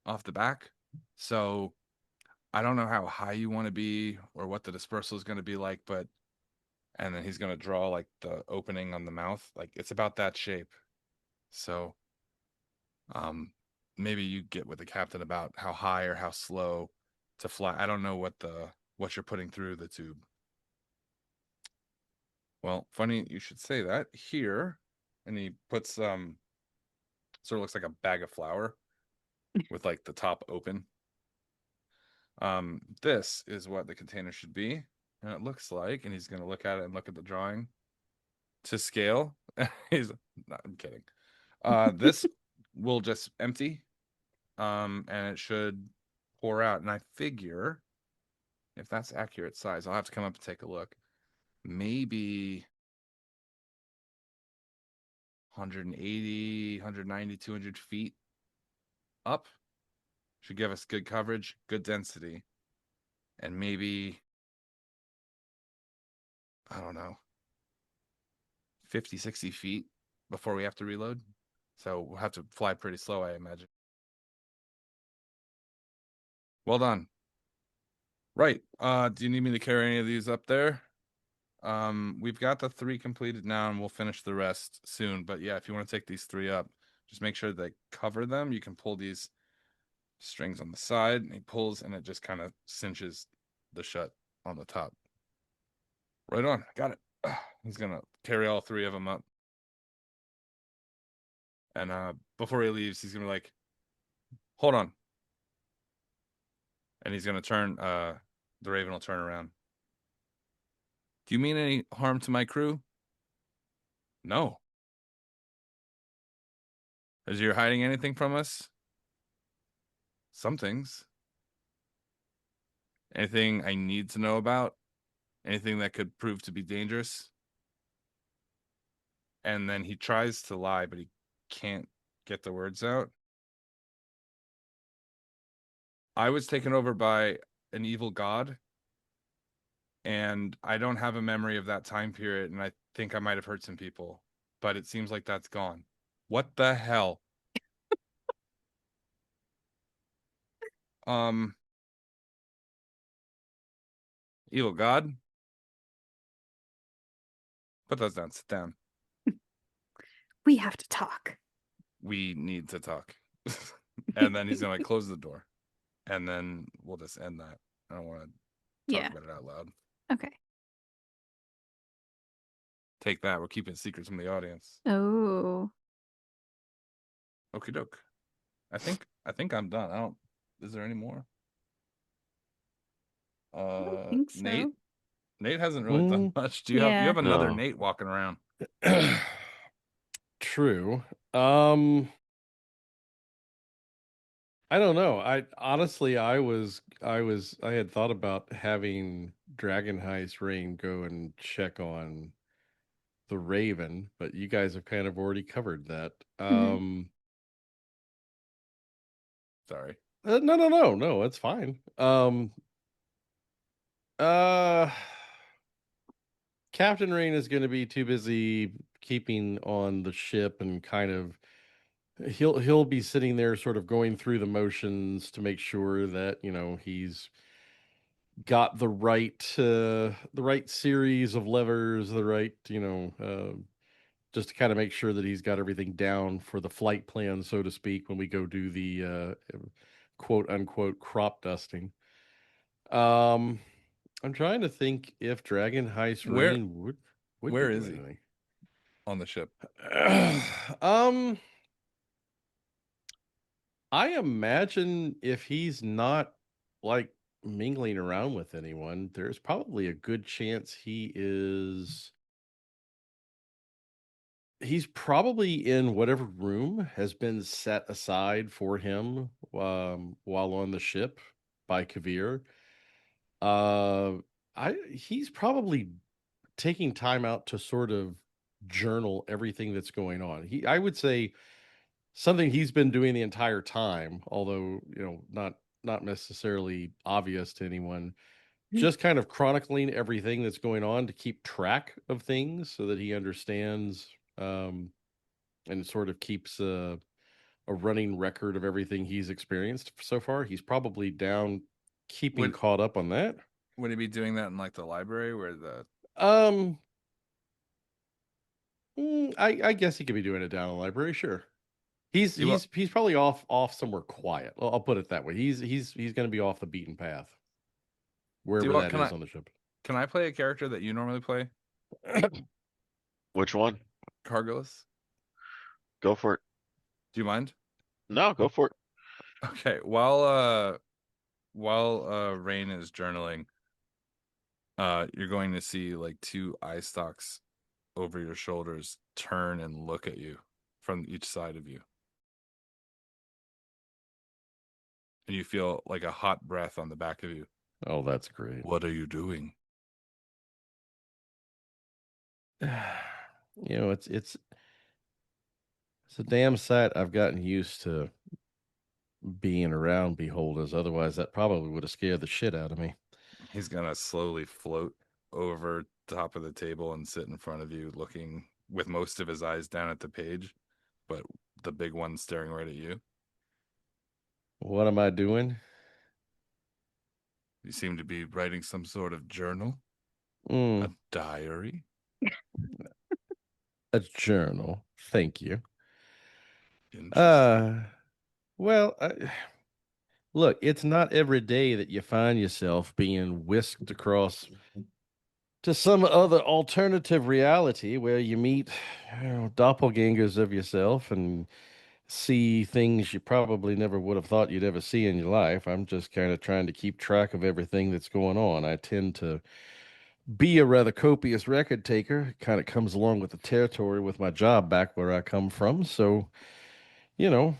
off the back. So I don't know how high you want to be or what the dispersal is going to be like, but and then he's going to draw like the opening on the mouth, like it's about that shape. So maybe you get with the captain about how high or how slow to fly. I don't know what you're putting through the tube. Well, funny you should say that. Here, and he puts sort of looks like a bag of flour with like the top open. This is what the container should be, and it looks like, and he's gonna look at it and look at the drawing to scale. He's not, I'm kidding. This will just empty, and it should pour out. And I figure if that's accurate size, I'll have to come up and take a look. Maybe 180, 190, 200 feet up should give us good coverage, good density, and maybe, I don't know, 50, 60 feet before we have to reload. So we'll have to fly pretty slow, I imagine. Well done. Right. Do you need me to carry any of these up there? We've got the 3 completed now, and we'll finish the rest soon. But yeah, if you want to take these 3 up, just make sure they cover them. You can pull these strings on the side, and he pulls, and it just kind of cinches the shut on the top. Right on. Got it. He's gonna carry all 3 of them up. And before he leaves, he's gonna be like, hold on. And he's gonna turn, the Raven will turn around. Do you mean any harm to my crew? No. Is you hiding anything from us? Some things. Anything I need to know about? Anything that could prove to be dangerous? And then he tries to lie, but he can't get the words out. I was taken over by an evil god, and I don't have a memory of that time period, and I think I might have hurt some people, but it seems like that's gone. What the hell? Evil god? Put those down. Sit down. We have to talk. We need to talk. And then he's gonna like close the door, and then we'll just end that. I don't want to talk about it out loud. Okay. Take that. We're keeping secrets from the audience. Oh. Okie doke. I think I'm done. I don't. Is there any more? I don't think so. Nate hasn't really done much. Do you have another No. Nate walking around? True. I don't know. I honestly, I had thought about having Dragon Heist Rain go and check on the Raven, but you guys have kind of already covered that. Sorry. No, it's fine. Captain Rain is going to be too busy keeping on the ship, and kind of he'll be sitting there sort of going through the motions to make sure that, he's got the right series of levers, the right, just to kind of make sure that he's got everything down for the flight plan, so to speak, when we go do the quote unquote crop dusting. I'm trying to think if Dragon Heist Rain would where do is he? anything. On the ship. I imagine if he's not like mingling around with anyone, there's probably a good chance he's probably in whatever room has been set aside for him while on the ship by Kaeviir. He's probably taking time out to sort of journal everything that's going on. I would say something he's been doing the entire time, although, not necessarily obvious to anyone, just kind of chronicling everything that's going on to keep track of things so that he understands and sort of keeps a running record of everything he's experienced so far. He's probably down keeping Would caught up on that. would he be doing that in like the library where the I guess he could be doing it down in the library, sure. He's Do you he's probably off somewhere quiet. I'll put it that way. He's going to be off the beaten path, wherever that is on the ship. can I play a character that you normally play, Which one? Cargillus? Go for it. Do you mind? No, go for it. Okay. While Rayne is journaling, you're going to see like two eye stalks over your shoulders turn and look at you from each side of you. And you feel like a hot breath on the back of you. Oh, that's great. What are you doing? You know, it's a damn sight I've gotten used to being around beholders. Otherwise, that probably would have scared the shit out of me. He's gonna slowly float over top of the table and sit in front of you, looking with most of his eyes down at the page, but the big one staring right at you. What am I doing? You seem to be writing some sort of journal, Mm, a diary. a journal. Thank you. Interesting. Well, look, it's not every day that you find yourself being whisked across to some other alternative reality where you meet doppelgangers of yourself and see things you probably never would have thought you'd ever see in your life. I'm just kind of trying to keep track of everything that's going on. I tend to be a rather copious record taker. It kind of comes along with the territory with my job back where I come from. So, you know,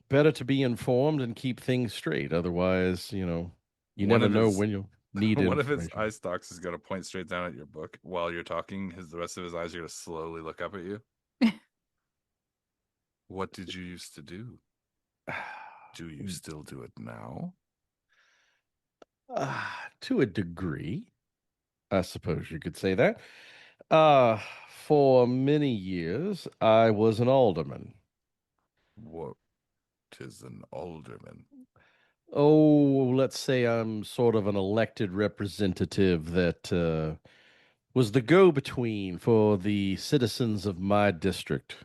better to be informed and keep things straight. Otherwise, you One never of know his- when you'll need One of his information. eye stalks is going to point straight down at your book while you're talking. The rest of his eyes are going to slowly look up at you. What did you used to do? Do you still do it now? To a degree, I suppose you could say that. For many years, I was an alderman. What is an alderman? Oh, let's say I'm sort of an elected representative that was the go-between for the citizens of my district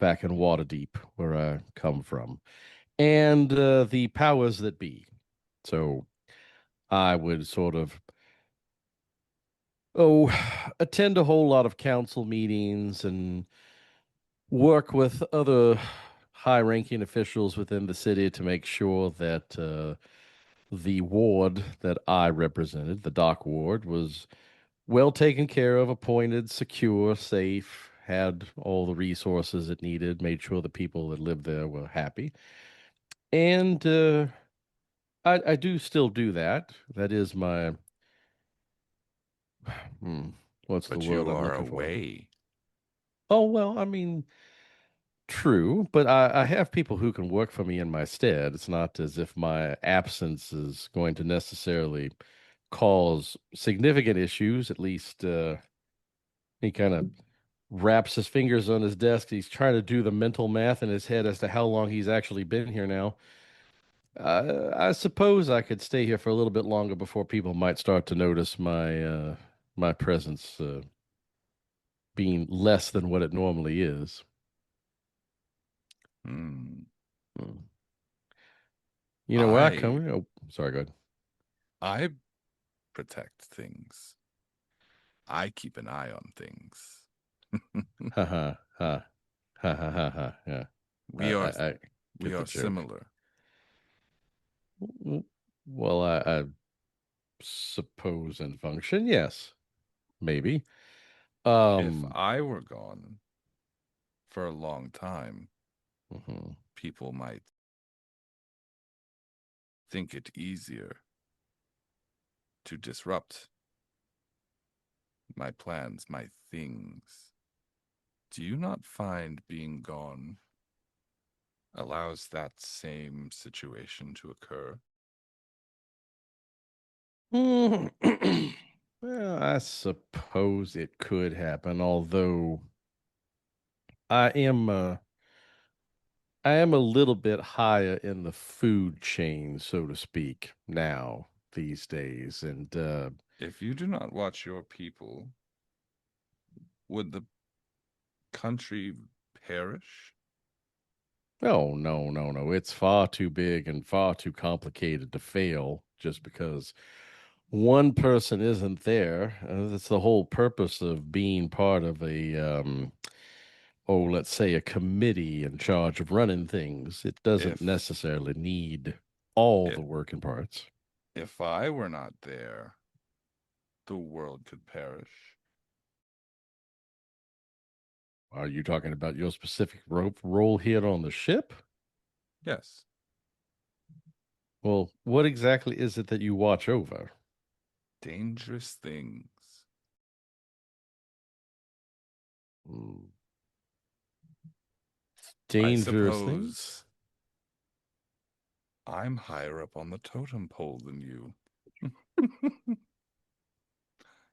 back in Waterdeep, where I come from, and the powers that be. So I would sort of, attend a whole lot of council meetings and work with other high-ranking officials within the city to make sure that the ward that I represented, the dock ward, was well taken care of, appointed, secure, safe, had all the resources it needed, made sure the people that lived there were happy. And I do still do that. That is my, what's the But word you I'm are looking for? away. Oh, well, I mean, true, but I have people who can work for me in my stead. It's not as if my absence is going to necessarily cause significant issues. At least he kind of wraps his fingers on his desk. He's trying to do the mental math in his head as to how long he's actually been here now. I suppose I could stay here for a little bit longer before people might start to notice my presence being less than what it normally is. Hmm. Hmm. You know where I come? Oh, sorry, go ahead. I protect things. I keep an eye on things. Ha ha ha ha ha ha ha. Yeah, We are I we get the are joke. similar. Well, I suppose in function, yes, maybe. If I were gone for a long time, mhm. people might think it easier to disrupt my plans, my things. Do you not find being gone allows that same situation to occur? Hmm. Well, I suppose it could happen, although I am I am a little bit higher in the food chain, so to speak, now these days. And If you do not watch your people, would the country perish? oh no. It's far too big and far too complicated to fail just because one person isn't there. That's the whole purpose of being part of a let's say a committee in charge of running things. It doesn't If necessarily need all if, the working parts. if I were not there, the world could perish. Are you talking about your specific role here on the ship? Yes. Well, what exactly is it that you watch over? Dangerous things. Hmm. I Dangerous things? suppose I'm higher up on the totem pole than you.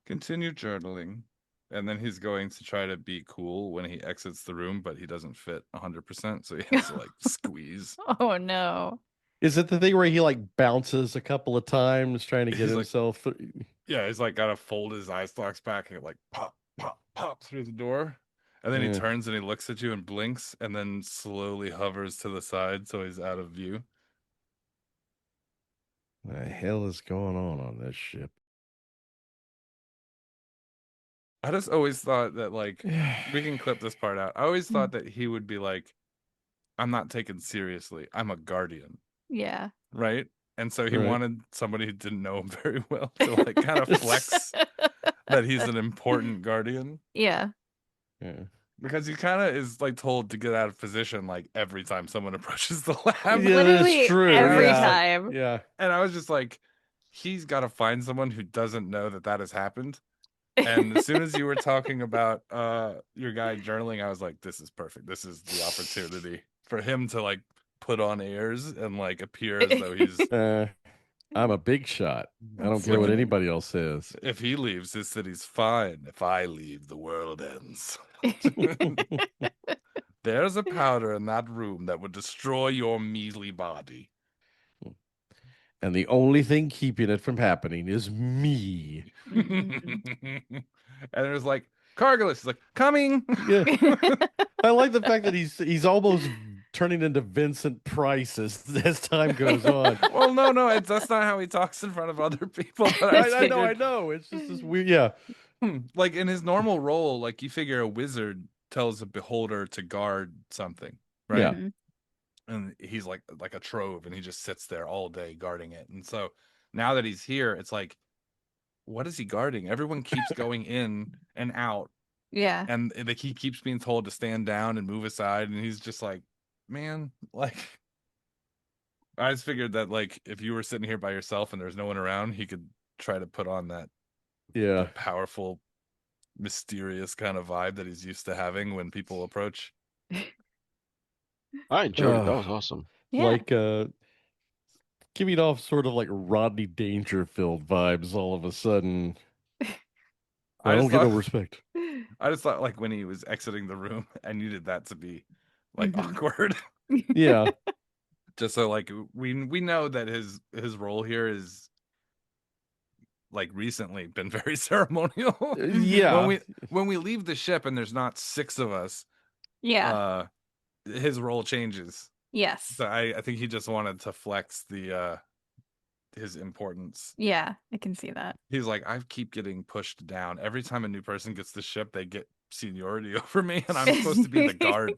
Continue journaling. And then he's going to try to be cool when he exits the room, but he doesn't fit 100%, so he has to like squeeze. Oh no. Is it the thing where he like bounces a couple of times trying to get He's like- himself through? Yeah, he's like gotta fold his eye stalks back and like pop, pop, pop through the door. And then he Yeah. turns and he looks at you and blinks and then slowly hovers to the side so he's out of view. The hell is going on this ship? I just always thought that like we can clip this part out. I always thought that he would be like, I'm not taken seriously. I'm a guardian, Yeah. right? And so he Right. wanted somebody who didn't know him very well to like kind of flex that he's an important guardian. Yeah. Yeah. Because he kind of is like told to get out of position like every time someone approaches the lab. Yeah, Literally that's true. every yeah. time. Yeah. And I was just like, he's got to find someone who doesn't know that that has happened. And as soon as you were talking about your guy journaling, I was like, this is perfect. This is the opportunity for him to like put on airs and like appear as though he's I'm a big shot. I don't care what anybody else says. if he leaves, his city's fine. If I leave, the world ends. There's a powder in that room that would destroy your measly body. And the only thing keeping it from happening is me. Mhm. And it was like, Cargilus is like, coming. Yeah. I like the fact that he's almost turning into Vincent Price as time goes on. Well, no, that's not how he talks in front of other people. But I know. It's just this weird. Yeah. Like in his normal role, like you figure a wizard tells a beholder to guard something, right? Yeah. Mhm. And he's like a trove, and he just sits there all day guarding it. And so now that he's here, it's like, what is he guarding? Everyone keeps going in and out, Yeah. and like he keeps being told to stand down and move aside, and he's just like, man, like I just figured that like if you were sitting here by yourself and there's no one around, he could try to put on that Yeah. powerful, mysterious kind of vibe that he's used to having when people approach. I enjoyed it. That was awesome. Yeah. Like giving off sort of like Rodney Dangerfield vibes all of a sudden. I don't get no respect. I just thought like when he was exiting the room, I needed that to be like Mhm. awkward. Yeah. Just so like we know that his role here is like recently been very ceremonial. Yeah. When we leave the ship and there's not 6 of us, Yeah. his role changes. Yes. So I think he just wanted to flex the his importance. Yeah, I can see that. He's like, I keep getting pushed down. Every time a new person gets the ship, they get seniority over me, and I'm supposed to be the guard.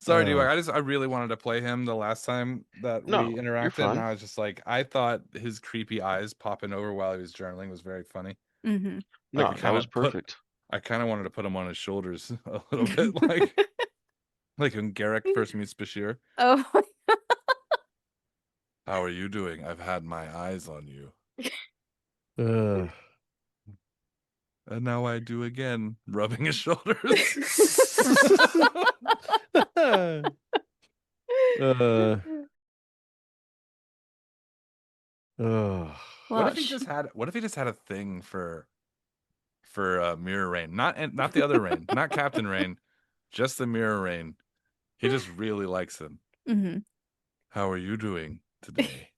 Sorry, D-Wag, I really wanted to play him the last time that No, we you're interacted, and fine. I was just like, I thought his creepy eyes popping over while he was journaling was very funny. Mm-hmm. No, Like, that was perfect. I kind of wanted to put him on his shoulders a little bit, like when Garrick first meets Bashir. Oh. How are you doing? I've had my eyes on you. And now I do again, rubbing his shoulders. Ugh. What Well, if he just had a thing for Mirror Rain? Not the other Rain, not Captain Rain, just the Mirror Rain. He just really likes him. mhm. How are you doing today?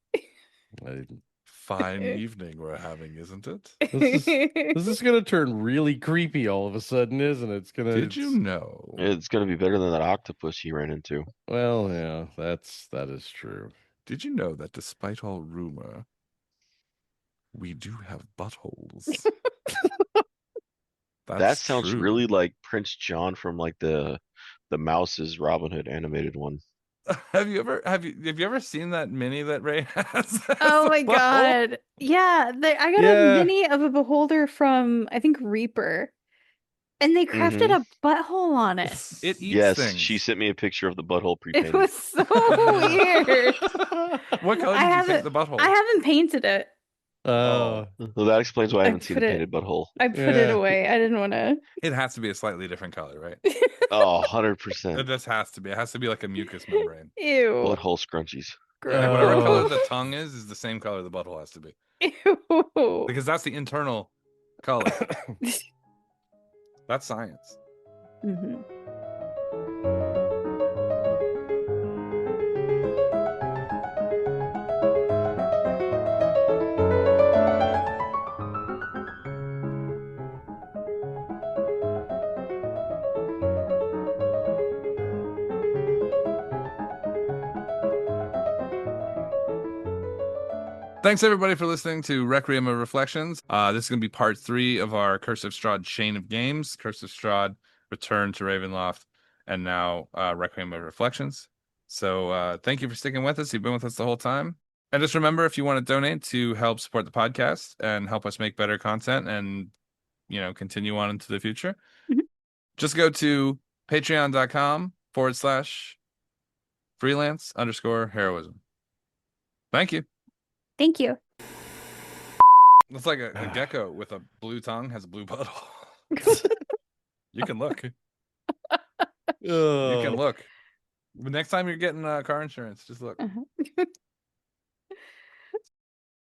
I- Fine evening we're having, isn't it? This is gonna turn really creepy all of a sudden, isn't it? It's gonna. Did you know? It's gonna be better than that octopus he ran into. Well, yeah, that is true. Did you know that despite all rumor, we do have buttholes? That That's sounds true. really like Prince John from like the Mouse's Robin Hood animated one. Have you ever seen that mini that Ray has? Oh As a my butthole? god. Yeah, I got Yeah. a mini of a beholder from I think Reaper. And they crafted Mhm. a butthole on it. It eats Yes, things. she sent me a picture of the butthole It pre-painted. was so weird. What color I did you haven't paint the butthole? I haven't painted it. Uh, Well, that explains why I I haven't seen a put it- painted butthole. I put it Yeah. away. I didn't want to. It has to be a slightly different color, right? Oh, It 100%. just has to be. It has to be like a mucus membrane. Ew. Butthole scrunchies. Like whatever color Oh. the tongue is the same color the butthole has to be. Ew. Because that's the internal color. That's science. Mhm. Thanks everybody for listening to Requiem of Reflections. This is going to be part 3 of our Curse of Strahd chain of games. Curse of Strahd, Return to Ravenloft, and now Requiem of Reflections. So thank you for sticking with us. You've been with us the whole time. And just remember, if you want to donate to help support the podcast and help us make better content and, continue on into the future, Mhm. just go to patreon.com/freelance_heroism. Thank you. Thank you. Looks like a gecko with a blue tongue has a blue butthole. You can look. You can look. Next time you're getting car insurance, just look. Uh-huh.